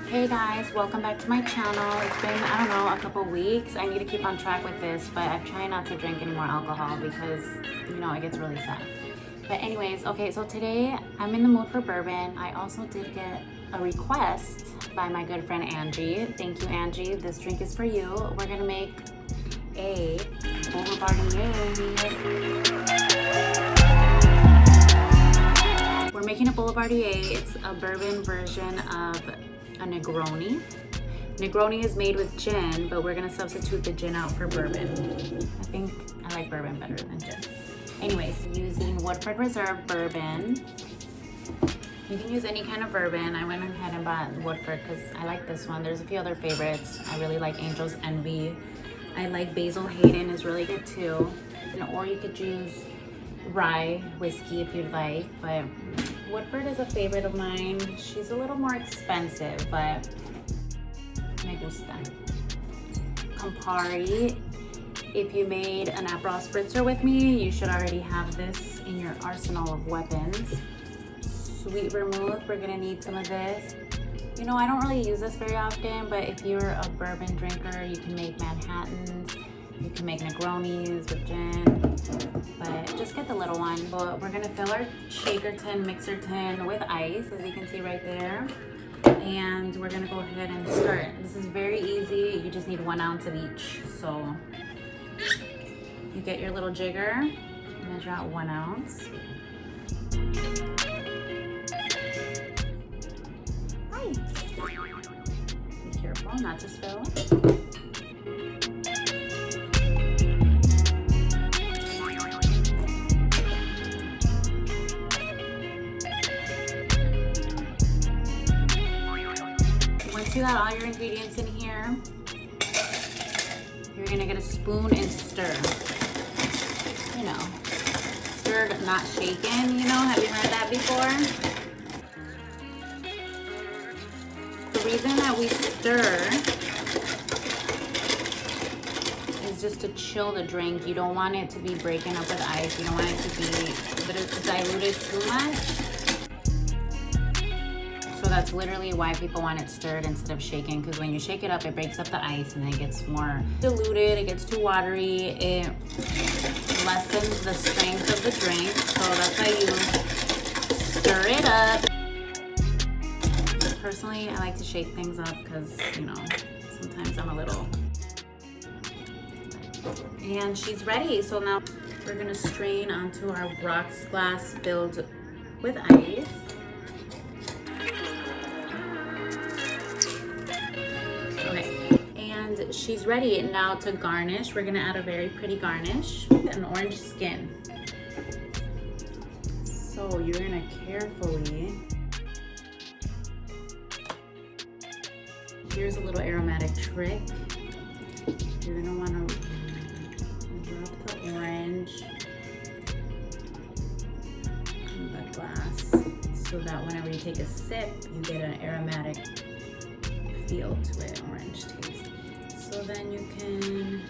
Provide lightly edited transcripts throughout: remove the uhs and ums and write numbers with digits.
Hey guys, welcome back to my channel. It's been, I don't know, a couple weeks. I need to keep on track with this, but I've tried not to drink any more alcohol because, you know, it gets really sad. But anyways, okay, so today I'm in the mood for bourbon. I also did get a request by my good friend Angie. Thank you, Angie. This drink is for you. We're gonna make a Boulevardier. We're making a Boulevardier. It's a bourbon version of a Negroni. Negroni is made with gin, but we're gonna substitute the gin out for bourbon. I think I like bourbon better than gin. Anyways, using Woodford Reserve bourbon. You can use any kind of bourbon. I went ahead and bought Woodford because I like this one. There's a few other favorites. I really like Angel's Envy. I like Basil Hayden is really good too. Or you could use rye whiskey if you'd like, but Woodford is a favorite of mine. She's a little more expensive, but me gusta. Campari. If you made an Aperol Spritzer with me, you should already have this in your arsenal of weapons. Sweet Vermouth, we're gonna need some of this. You know, I don't really use this very often, but if you're a bourbon drinker, you can make Manhattans, you can make Negronis with gin, but just get the little one. But we're gonna fill our shaker tin, mixer tin with ice, as you can see right there. And we're gonna go ahead and start. This is very easy. You just need 1 ounce of each. So you get your little jigger, measure out 1 ounce. Hi. Be careful not to spill. Once you got all your ingredients in here, you're gonna get a spoon and stir. You know, stirred, not shaken, you know? Have you heard that before? The reason that we stir is just to chill the drink. You don't want it to be breaking up with ice. You don't want it to be diluted too much. So that's literally why people want it stirred instead of shaken, because when you shake it up, it breaks up the ice and it gets more diluted, it gets too watery, it lessens the strength of the drink. So that's why you stir it up. Personally, I like to shake things up because, you know, sometimes I'm a little... And she's ready. So now we're gonna strain onto our rocks glass filled with ice. She's ready now to garnish. We're gonna add a very pretty garnish, an orange skin. So you're gonna carefully, here's a little aromatic trick. You're gonna wanna rub the orange in the glass so that whenever you take a sip, you get an aromatic feel to it, orange taste. So then you can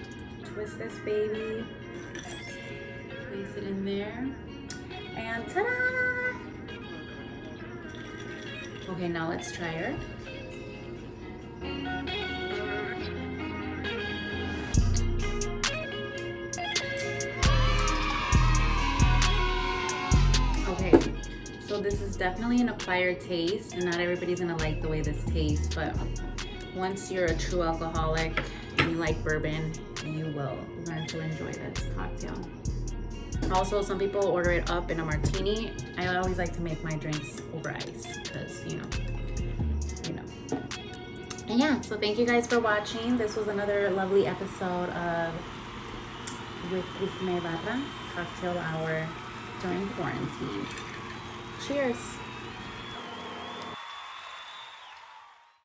twist this baby, place it in there, and ta-da! Okay, now let's try her. Okay, so this is definitely an acquired taste, and not everybody's gonna like the way this tastes, but once you're a true alcoholic and you like bourbon, you will learn to enjoy this cocktail. Also, some people order it up in a martini. I always like to make my drinks over ice because, you know. And yeah, so thank you guys for watching. This was another lovely episode of With Cristina Ibarra, cocktail hour during quarantine. Cheers.